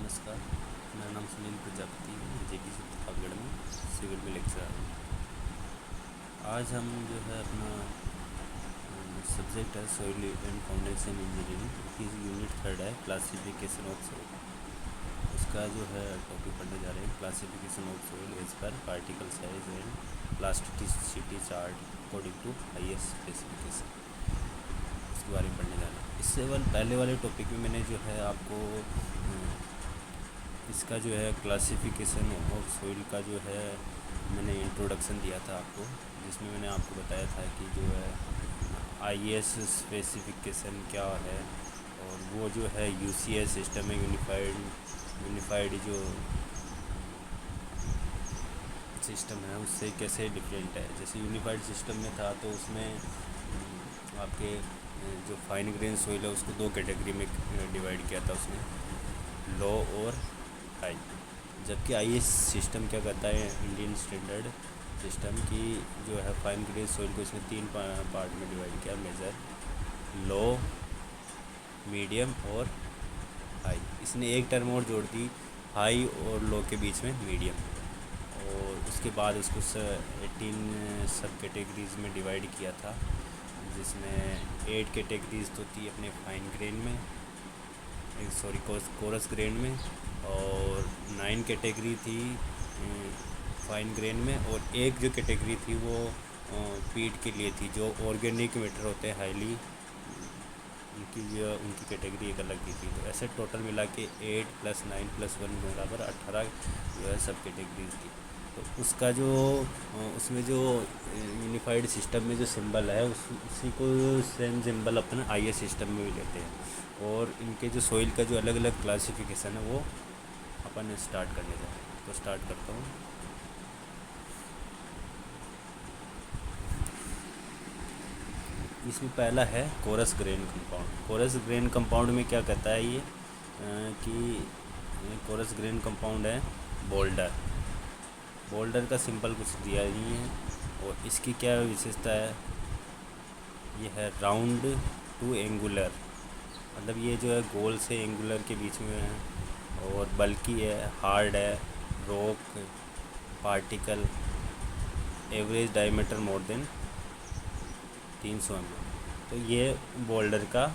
नमस्कार, मेरा नाम सुनील प्रजापति है। जेपी प्रतापगढ़ में सिविल में लेक्चरर हूँ। आज हम जो है अपना सब्जेक्ट है सॉइल एंड फाउंडेशन इंजीनियरिंग की यूनिट 3 है क्लासिफिकेशन ऑफ सॉइल। उसका जो है टॉपिक पढ़ने जा रहे हैं, classification of soil as per particle size and plasticity chart according to highest specification. उसके बारे में पढ़ने जा रहे हैं। इससे पहले वाले टॉपिक में मैंने जो है आपको इसका जो है क्लासिफिकेशन ऑफ सॉइल का जो है मैंने इंट्रोडक्शन दिया था आपको, जिसमें मैंने आपको बताया था कि जो है आईएस स्पेसिफिकेशन क्या है और वो जो है यूसीएस सिस्टम में यूनिफाइड जो सिस्टम है उससे कैसे डिफरेंट है। जैसे यूनिफाइड सिस्टम में था तो उसमें आपके जो फाइन ग्रेन सॉइल है उसको दो कैटेगरी में डिवाइड किया था उसने, लो और हाई। जबकि आईएस सिस्टम क्या करता है, इंडियन स्टैंडर्ड सिस्टम की जो है फाइन ग्रेन सॉइल को इसने तीन पार्ट में डिवाइड किया, मेजर, लो, मीडियम और हाई। इसने एक टर्म और जोड़ दी, हाई और लो के बीच में मीडियम, और उसके बाद उसको 18 सब कैटेगरीज में डिवाइड किया था, जिसमें 8 कैटेगरीज तो थी अपने फाइन ग्रेन में, सॉरी कोरस ग्रेन में, और 9 कैटेगरी थी फाइन ग्रेन में, और एक जो कैटेगरी थी वो पीट के लिए थी, जो ऑर्गेनिक मैटर होते हैं हाईली, उनकी कैटेगरी एक अलग की थी। तो ऐसे टोटल मिला के 8 + 9 + 1 बराबर 18 जो है सब कैटेगरीज थी। तो उसका जो उसमें जो यूनिफाइड सिस्टम में जो सिंबल है उसी को सेम सिंबल अपन आईएस सिस्टम में भी लेते हैं। और इनके जो सॉइल का जो अलग अलग क्लासिफिकेशन है वो अपन स्टार्ट करने जा रहे हैं। तो स्टार्ट करता हूँ। इसमें पहला है coarse grain compound. Coarse grain compound में क्या कहता है ये कि कोरस ग्रेन कंपाउंड है बोल्डर। बोल्डर का सिंबल कुछ दिया नहीं है, और इसकी क्या विशेषता है, ये है राउंड टू एंगुलर, मतलब ये जो है गोल से एंगुलर के बीच में है, और बल्कि है, हार्ड है, rock particle, average diameter more than 300 mm। तो ये बोल्डर का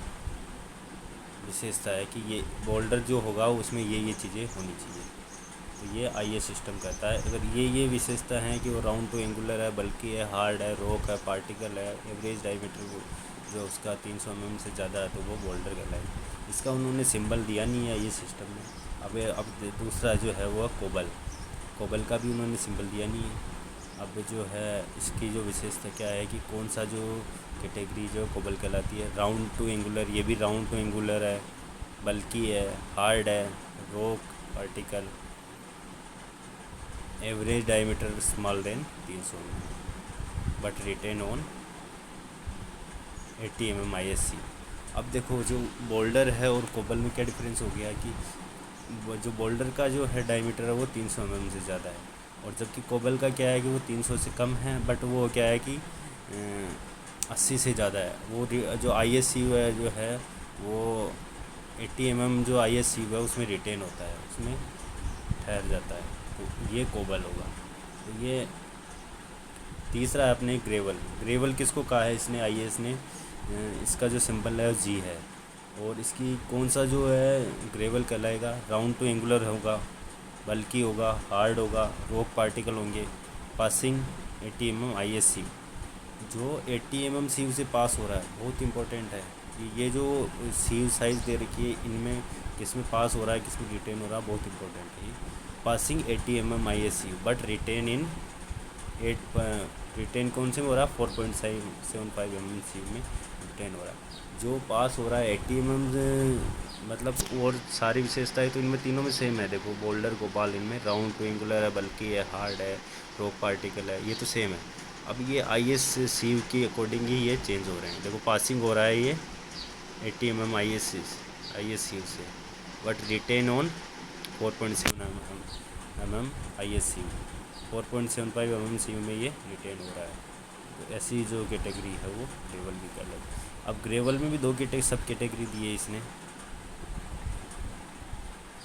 विशेषता है कि ये बोल्डर जो होगा उसमें ये चीज़ें होनी चाहिए। तो ये आईएस सिस्टम कहता है अगर ये विशेषता है कि वो राउंड टू एंगुलर है, बल्कि है, हार्ड है, रॉक है, पार्टिकल है, एवरेज डायमीटर जो उसका 300 mm से ज़्यादा है, तो वो बोल्डर कहलाएगा। इसका उन्होंने सिंबल दिया नहीं है ये सिस्टम में। अब दूसरा जो है वो कोबल। कोबल का भी उन्होंने सिंबल दिया नहीं है। अब जो है इसकी जो विशेषता क्या है कि कौन सा जो कैटेगरी जो कोबल कहलाती है, राउंड टू एंगुलर, ये भी राउंड टू एंगुलर है, बल्कि है, हार्ड है, rock particle, average diameter small than 300 mm, but retain on 80 mm ISC। अब देखो जो बोल्डर है और कोबल में क्या डिफरेंस हो गया कि जो बोल्डर का जो है डायमीटर है वो 300 mm से ज़्यादा है, और जबकि कोबल का क्या है कि वो 300 से कम है, बट वो क्या है कि 80 से ज़्यादा है। वो जो ISC है जो है वो 80 mm जो ISC है उसमें रिटेन होता है, उसमें ठहर जाता है। तो ये कोबल होगा। तो ये तीसरा है अपने ग्रेवल। ग्रेवल किसको कहा है इसने, आईएस ने, इसका जो सिंबल है वो जी है, और इसकी कौन सा जो है ग्रेवल कहलाएगा, राउंड टू एंगुलर होगा, बल्कि होगा, हार्ड होगा, रॉक पार्टिकल होंगे, पासिंग 80 mm ISC। जो 80 mm सीव से पास हो रहा है, बहुत इंपॉर्टेंट है कि ये जो सीव साइज़ दे रखी है इनमें किस में पास हो रहा है, किस में रिटेन हो रहा है, बहुत इंपॉर्टेंट है। Passing 80 mm ISC but retain in 8 retain कौन से में हो रहा है, 4.75 mm सीव में रिटेन हो रहा है। जो पास हो रहा है 80 mm मतलब, और सारी विशेषताएं तो इनमें तीनों में सेम है। देखो बोल्डर कोबाल इनमें राउंड टू एंगुलर है, बल्कि है, हार्ड है, रॉक पार्टिकल है, ये तो सेम है। अब ये आईएस सीव के अकॉर्डिंग ही ये चेंज हो रहे हैं। देखो पासिंग हो रहा है ये 80 mm IS सीव से, but retain on 4.7 mm IS sieve, 4.75 mm sieve में ये रिटेन हो रहा है। तो ऐसी जो कैटेगरी है वो ग्रेवल भी कर लेते हैं। अब ग्रेवल में भी दो सब कैटेगरी दी है इसने।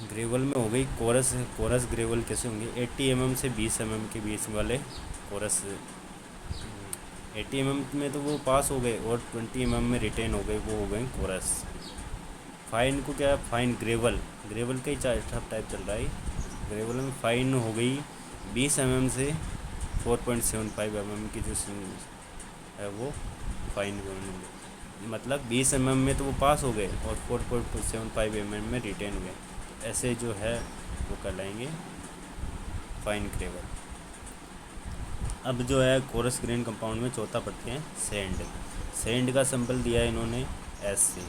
ग्रेवल में हो गई कोरस। कोरस ग्रेवल कैसे होंगे, 80 mm से 20 mm के बीच वाले कोरस। 80 mm में तो वो पास हो गए और 20 mm में रिटेन हो गए, वो हो गए कोरस। फाइन को क्या है, फाइन ग्रेवल, ग्रेवल का ही सब टाइप चल रहा है। ग्रेवल में फाइन हो गई 20 mm से 4.75 mm की जो है वो फाइन ग्रेवल, मतलब 20 mm में तो वो पास हो गए और 4.75 mm में रिटेन हुए, ऐसे जो है वो कहलाएंगे फाइन ग्रेवल। अब जो है कोरस ग्रेन कंपाउंड में चौथा पढ़ते हैं सैंड। सैंड का सिंबल दिया है इन्होंने एस से।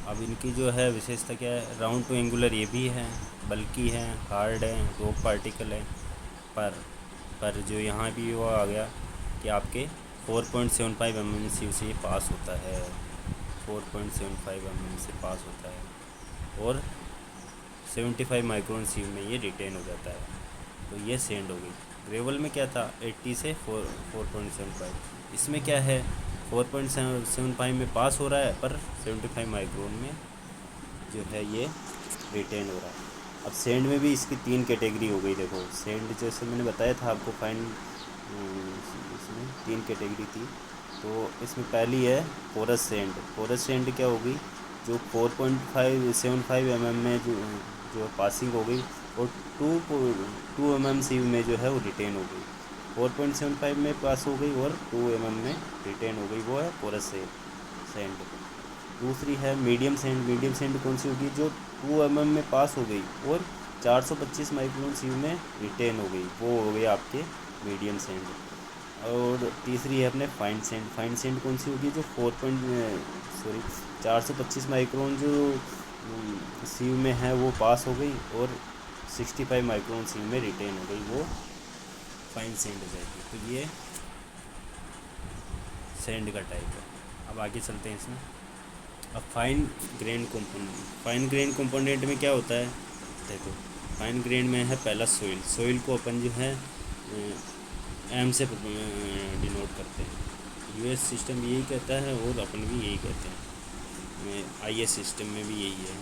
अब इनकी जो है विशेषता क्या है, राउंड टू एंगुलर ये भी है, बल्कि है, हार्ड है, रॉक पार्टिकल है, पर जो यहाँ भी वो आ गया कि आपके 4.75 mm से ये पास होता है, 4.75 mm से पास होता है और 75 माइक्रोन सीव में ये रिटेन हो जाता है। तो ये सेंड हो गई। ग्रेवल में क्या था, 80 से 4.75। इसमें क्या है, 4.75 में पास हो रहा है पर 75 माइक्रोन में जो है ये रिटेन हो रहा है। अब सेंड में भी इसकी 3 कैटेगरी हो गई। देखो सेंड जैसे मैंने बताया था आपको, फाइन इसमें 3 कैटेगरी थी। तो इसमें पहली है कोरस सेंड। कोरस सेंड क्या होगी, जो 4.575 mm में जो पासिंग हो गई और 2 mm सीव में जो है वो रिटेन हो गई। 4.75 में पास हो गई और 2 mm में रिटेन हो गई, वो है कोरस सेंड। दूसरी है मीडियम सेंड। मीडियम सेंड कौन सी होगी, जो 2 mm में पास हो गई और 425 माइक्रोन सीव में रिटेन हो गई, वो हो गई आपके मीडियम सेंड। और तीसरी है अपने फाइन सेंड। फाइन सेंड कौन सी होगी, जो 425 माइक्रोन जो सीव में है वो पास हो गई और 65 माइक्रोन सीव में रिटेन हो गई, वो फाइन सेंड हो जाएगी। तो ये सेंड का टाइप है। अब आगे चलते हैं इसमें। अब fine grain component. Fine grain component में क्या होता है, देखो फाइन ग्रेन में है पहला सोइल। सोइल को अपन जो है एम से डिनोट करते हैं। यूएस सिस्टम यही कहता है और अपन भी यही कहते हैं, आईएस सिस्टम में भी यही है।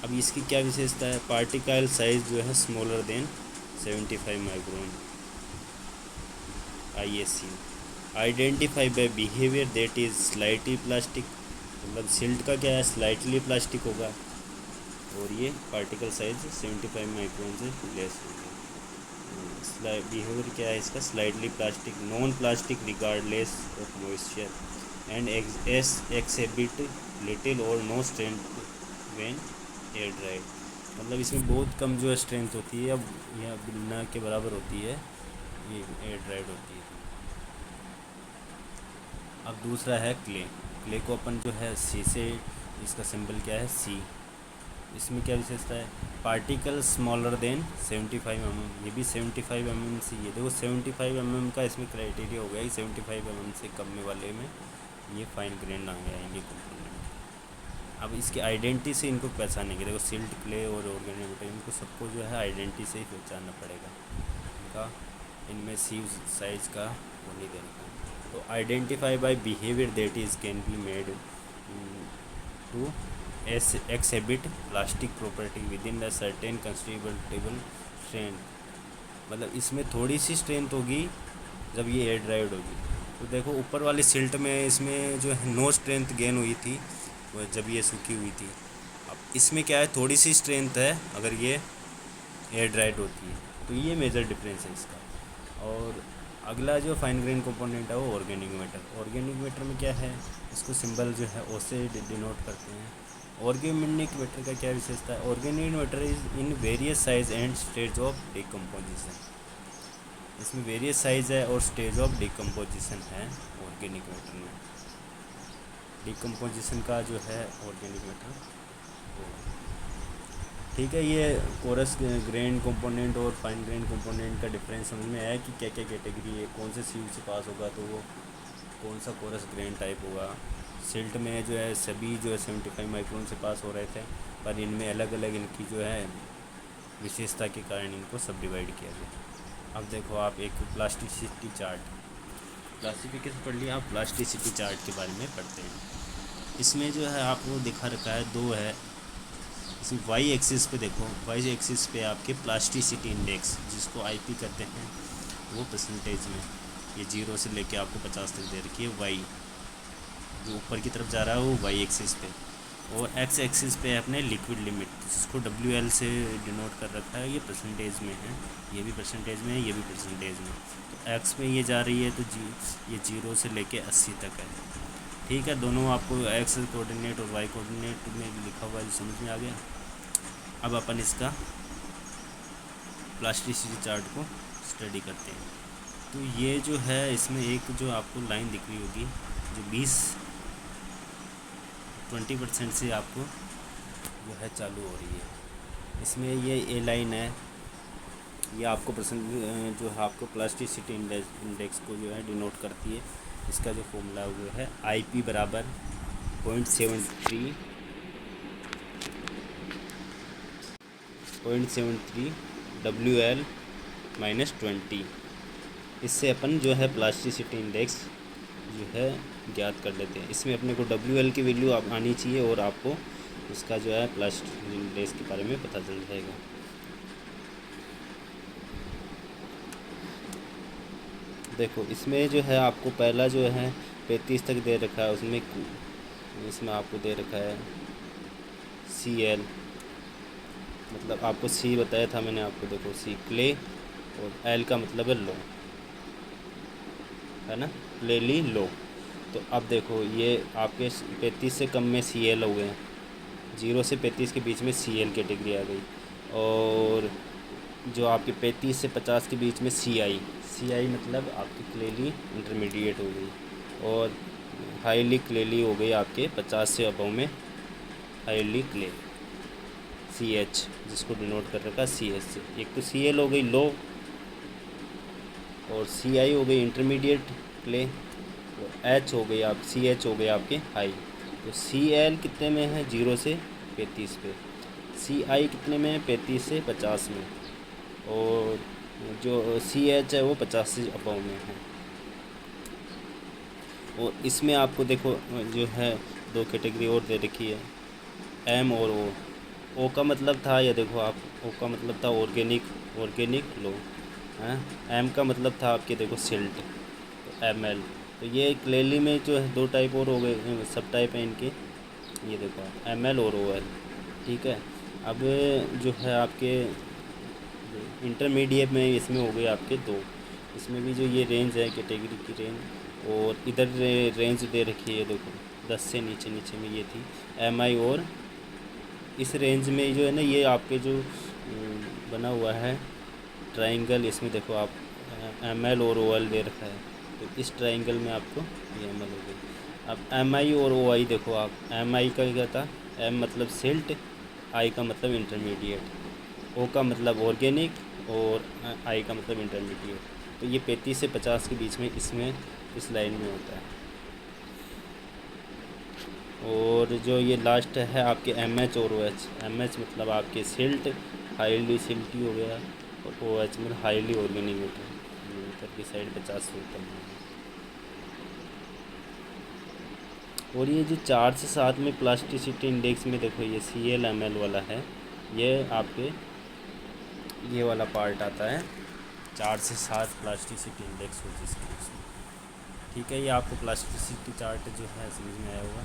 अब इसकी क्या विशेषता है, पार्टिकल साइज जो है smaller than 75 micron. ISC identify by behaviour that is slightly plastic, मतलब सिल्ट का क्या है, स्लाइटली प्लास्टिक होगा और ये पार्टिकल साइज 75 माइक्रोन से लेस होगा। बिहेवियर क्या है इसका, slightly plastic, non plastic regardless of moisture and exhibit little और no strength when air dried, मतलब इसमें बहुत कम जो है स्ट्रेंथ होती है, अब यह बिना के बराबर होती है, ये एयर ड्राइड होती है। अब दूसरा है क्ले। क्ले को अपन जो है सी से, इसका सिंबल क्या है सी। इसमें क्या विशेषता है, पार्टिकल स्मॉलर देन 75 mm, ये भी 75 mm से, ये देखो 75 mm का इसमें क्राइटेरिया हो गया कि 75 mm से कम में वाले में ये फाइन ग्रेन आ जाएंगे कंपोनेंट। अब इसकी आइडेंटिटी से इनको पहचानेंगे। देखो सिल्ट, क्ले और ऑर्गेनिक मैटर, इनको सबको जो है आइडेंटिटी से ही पहचानना पड़ेगा, इनका इनमें सीव साइज का वो नहीं देना। तो identify by behaviour that is can be made to exhibit plastic property within a certain considerable strength, मतलब इसमें थोड़ी सी स्ट्रेंथ होगी जब ये एयर ड्राइड होगी। तो देखो ऊपर वाली सिल्ट में इसमें जो है नो स्ट्रेंथ गेन हुई थी वो जब ये सूखी हुई थी। अब इसमें क्या है, थोड़ी सी स्ट्रेंथ है अगर ये एयर ड्राइड होती है, तो ये मेजर डिफरेंस है इसका। और अगला जो फाइन ग्रेन कंपोनेंट है वो ऑर्गेनिक मैटर। ऑर्गेनिक मैटर में क्या है, इसको सिंबल जो है ओ से डिनोट करते हैं। ऑर्गेनिक मैटर का क्या विशेषता है, organic matter is in various size and stage of decomposition, इसमें वेरियस साइज है और स्टेज ऑफ डिकम्पोजिशन है ऑर्गेनिक मैटर में। डिकम्पोजिशन का जो है ऑर्गेनिक मैटर, ठीक है। ये कोरस ग्रेन कंपोनेंट और फाइन ग्रेन कंपोनेंट का डिफरेंस समझ में आया कि क्या क्या कैटेगरी है, कौन से सील से पास होगा तो वो कौन सा कोरस ग्रेन टाइप होगा। सिल्ट में जो है सभी जो है 75 माइक्रोन से पास हो रहे थे, पर इनमें अलग अलग इनकी जो है विशेषता के कारण इनको सब डिवाइड किया गया। अब देखो आप एक प्लास्टिसिटी चार्ट, क्लासिफिकेशन पढ़ लिया, आप प्लास्टिसिटी चार्ट के बारे में पढ़ते हैं। इसमें जो है आपको दिखा रखा है, दो है इसी वाई एक्सिस पे देखो, वाई एक्सिस पे आपके प्लास्टिसिटी इंडेक्स जिसको आईपी कहते हैं वो परसेंटेज में, ये 0 से लेके आपको 50 तक दे रखी है। वाई जो ऊपर की तरफ जा रहा है वो वाई एक्सिस पे, और एक्स एक्सिस पे अपने लिक्विड लिमिट जिसको डब्ल्यू एल से डिनोट कर रखा है, ये परसेंटेज में है, ये भी परसेंटेज में है, ये भी परसेंटेज में। तो एक्स में ये जा रही है तो ये 0 से लेके 80 तक है। ठीक है, दोनों आपको एक्स कोऑर्डिनेट और वाई कोऑर्डिनेट में लिखा हुआ है, समझ में आ गया। अब अपन इसका प्लास्टिसिटी चार्ट को स्टडी करते हैं। तो ये जो है इसमें एक जो आपको लाइन दिख रही होगी जो 20% से आपको जो है चालू हो रही है, इसमें ये ए लाइन है, ये आपको जो है आपको प्लास्टिसिटी इंडेक्स को जो है डिनोट करती है। इसका जो फॉर्मूला वो है IP बराबर 0.73 WL -20। इससे अपन जो है प्लास्टिसिटी इंडेक्स जो है ज्ञात कर लेते हैं। इसमें अपने को WL की वैल्यू आनी चाहिए और आपको उसका जो है प्लास्टिसिटी इंडेक्स के बारे में पता चल जाएगा। देखो इसमें जो है आपको पहला जो है 35 तक दे रखा है, उसमें इसमें आपको दे रखा है CL, मतलब आपको C बताया था मैंने आपको, देखो C क्ले, और L का मतलब है लो, है ना, क्लेली लो। तो अब देखो ये आपके 35 से कम में CL हो गए, 0 से 35 के बीच में CL कैटेगरी आ गई, और जो आपके 35 से 50 के बीच में CI मतलब आपकी क्लेली इंटरमीडिएट हो गई, और हाईली क्लेली हो गई आपके 50 से अबव में हाईली क्ले CH, जिसको डिनोट कर रखा CH से। एक तो CL हो गई लो, और CI हो गई इंटरमीडिएट क्ले, और H हो गई CH हो गई आपके हाई। तो CL कितने में है 0 से 35 पे, CI कितने में है 35 से 50 में, और जो CH है वो 50 से अबव में है। और इसमें आपको देखो जो है 2 कैटेगरी और दे रखी है, M और O का मतलब था, या देखो आप O का मतलब था ऑर्गेनिक लो, हैं, M का मतलब था आपके देखो सिल्ट, तो ML। तो ये क्लेली में जो है 2 टाइप और हो गए, सब टाइप हैं इनके, ये देखो ML और OL। ठीक है, अब जो है आपके इंटरमीडिएट में इसमें हो गए आपके 2, इसमें भी जो ये रेंज है कैटेगरी की रेंज, और इधर रेंज दे रखी है देखो 10 से नीचे में ये थी MI, और इस रेंज में जो है ना ये आपके जो बना हुआ है ट्रायंगल, इसमें देखो आप ML और OL दे रखा है, तो इस ट्रायंगल में आपको ये ML हो गई। अब MI और OI देखो आप, MI का क्या था, M मतलब सिल्ट, I का मतलब इंटरमीडिएट, O का मतलब ऑर्गेनिक, और I का मतलब इंटरमीडिएट। तो ये 35 से 50 के बीच में इसमें इस लाइन में होता है। और जो ये लास्ट है आपके MH और OH, MH मतलब आपके सिल्ट, हाईली सिल्टी हो गया, और OH मतलब हाईली ऑर्गेनिक होता है, ऊपर की साइड 50 से ऊपर में। और ये जो 4 से 7 में प्लास्टिसिटी इंडेक्स में देखो ये CL ML वाला है, ये आपके ये वाला पार्ट आता है 4 से 7 प्लास्टिसिटी इंडेक्स हो जिसके उसमें। ठीक है, ये आपको प्लास्टिसिटी चार्ट जो है समझ में आया होगा।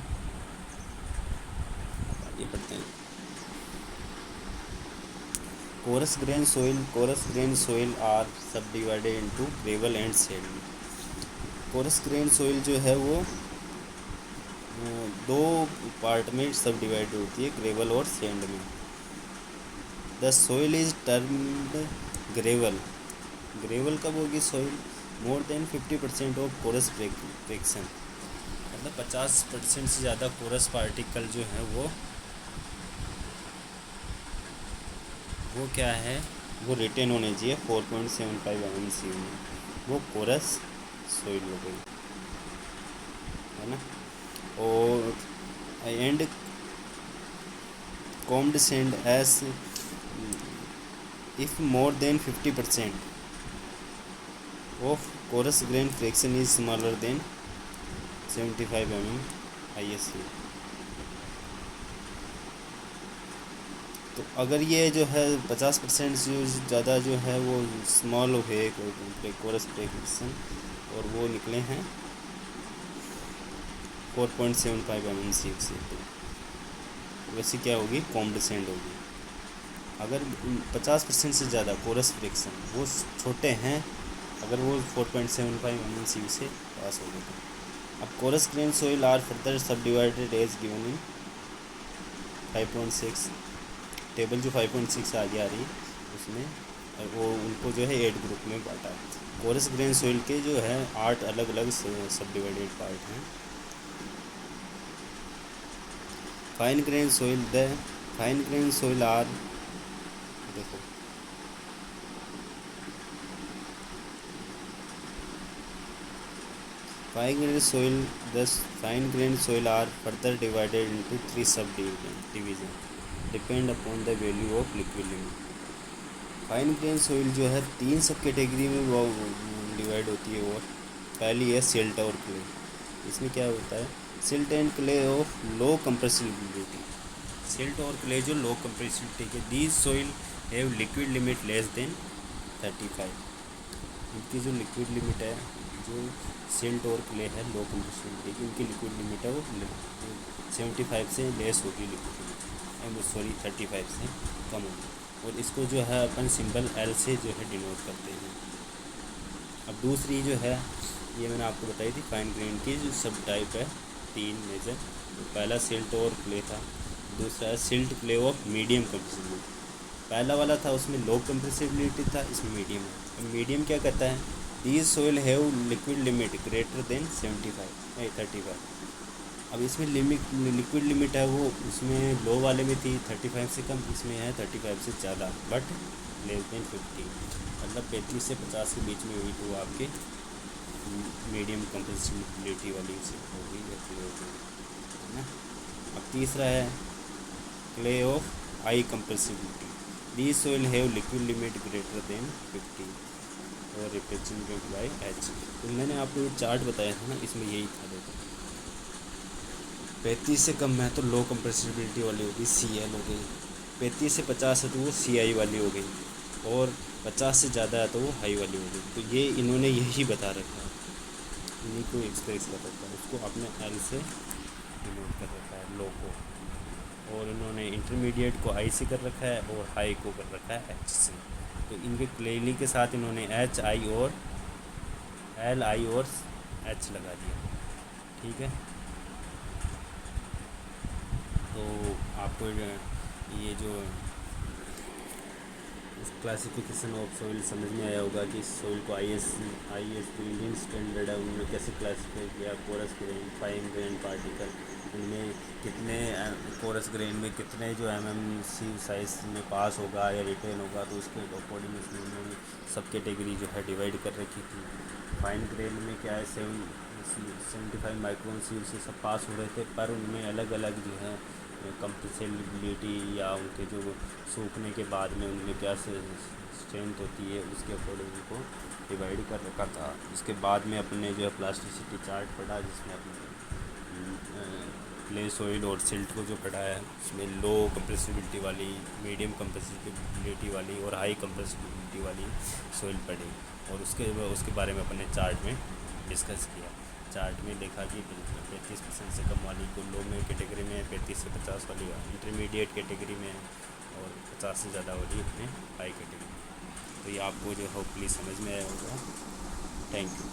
ये पढ़ते हैं, coarse grain soil are subdivided into gravel and sand. Coarse grain soil जो है वो 2 पार्ट में सब डिवाइड होती है, ग्रेवल और सैंड में। The soil is termed gravel कब होगी soil, more than 50% of coarse fraction, मतलब 50% से ज़्यादा कोरस पार्टिकल जो है वो क्या है, वो रिटेन होने चाहिए 4.75 mmCu में, वो कोरस सोइल हो गई, है ना। और and called sand as if more than 50% of coarse grain fraction is smaller than 75 mm ISU। तो अगर ये जो है 50% जो ज़्यादा जो है वो स्मॉल है कोरस फ्रिक्शन, और वो निकले हैं 4.75 mm से, तो वैसे क्या होगी, कॉम्प्रेसेंट होगी। अगर 50% से ज़्यादा कोरस फ्रिक्शन वो छोटे हैं, अगर वो 4.75 mm से पास हो गए। अब coarse grain soil are further subdivided as given in 5.6 table, जो 5.6 आगे आ रही है उसमें, वो उनको जो है 8 ग्रुप में बांटा है। कोरस ग्रेन सोइल के जो है 8 अलग अलग सब डिवाइडेड पार्ट हैं। Fine grain soil, the fine grain soil are, देखो fine grain soil, this fine grain soil are further divided into 3 subdivision depend upon the value of liquid limit. Fine grain soil जो है 3 सब category में वो divide होती है। और पहली है सिल्ट और क्ले। इसमें क्या होता है, silt and clay of low compressibility. Silt और क्ले जो लो कंप्रेसिबिलिटी के, these soil have liquid limit less than 35। इनकी जो लिक्विड लिमिट है, जो सिल्ट और क्ले है लो कंप्रेसिबिलिटी की, इनकी लिक्विड लिमिट है वो 75 से लेस होगी, लिक्विड लिमिट सॉरी 35 से कम होगी। और इसको जो है अपन सिंबल एल से जो है डिनोट करते हैं। अब दूसरी जो है, ये मैंने आपको बताई थी फाइन ग्रेन की जो सब टाइप है 3 मेजर। तो पहला सिल्ट और क्ले था, दूसरा है silt clay of medium compressibility. पहला वाला था उसमें लो कंप्रेसिबिलिटी था, इसमें मीडियम है। मीडियम क्या कहता है, these soil have liquid limit greater than 35। अब इसमें लिक्विड लिमिट है वो उसमें लो वाले में थी 35 से कम, इसमें है 35 से ज़्यादा बट लेस देन 50, मतलब 35 से 50 के बीच में हुई तो आपके मीडियम कंप्रेसिबिलिटी वाली से होगी या होगी, है ना। अब तीसरा है clay of high compressibility, these soil have liquid limit greater than 50 और रिप्रेजेंटेड बाय एच। तो मैंने आपको ये चार्ट बताया था ना, इसमें यही था। देखो 35 से कम है तो लो कंप्रेसिबिलिटी वाली होगी, सी एल हो गई। 35 से 50 है तो वो सी आई वाली हो गई, और 50 से ज़्यादा है तो वो हाई वाली हो गई। तो ये इन्होंने यही बता रखा है, इन्हीं को एक्सप्रेस कर रखा है, उसको आपने एल से डिनोट कर रखा है लो को, और इन्होंने इंटरमीडिएट को आई से कर रखा है और हाई को कर रखा है एच से। तो इनके क्लियरली के साथ इन्होंने एच आई और एल आई और एच लगा दिया, ठीक है। तो आपको ये जो क्लासिफिकेशन ऑफ सोइल समझ में आया होगा कि सोइल को आई एस जो इंडियन स्टैंडर्ड है उन्होंने कैसे क्लासीफाई किया। Coarse grain, fine grain particle, उनमें कितने कोरस ग्रेन में कितने जो एमएमसी साइज में पास होगा या रिटेन होगा, तो उसके अकॉर्डिंग उसमें उन्होंने सब कैटेगरी जो है डिवाइड कर रखी थी। फाइन ग्रेन में क्या है 75 माइक्रोन सील से सब पास हो रहे थे, पर उनमें अलग अलग जो है कंप्रेसिबिलिटी या उनके जो सूखने के बाद में उनमें क्या स्ट्रेंथ होती है उसके अकॉर्डिंग उनको डिवाइड कर रखा था। उसके बाद में अपने जो है प्लास्टिसिटी चार्ट पढ़ा, जिसमें अपने क्ले सोइल और सिल्ट को जो पढ़ा है उसमें लो कंप्रेसिबिलिटी वाली, मीडियम कंप्रेसिबिलिटी वाली और हाई कंप्रेसिबिलिटी वाली सोइल पढ़ी, और उसके बारे में अपने चार्ट में डिस्कस किया। चार्ट में देखा कि 35% से कम वाली को लो में कैटेगरी में, 35 से 50 वाली इंटरमीडिएट कैटेगरी में, और 50 से ज़्यादा वाली अपने हाई कैटेगरी में। तो ये आपको जो होपफुली समझ में आया होगा। Thank you.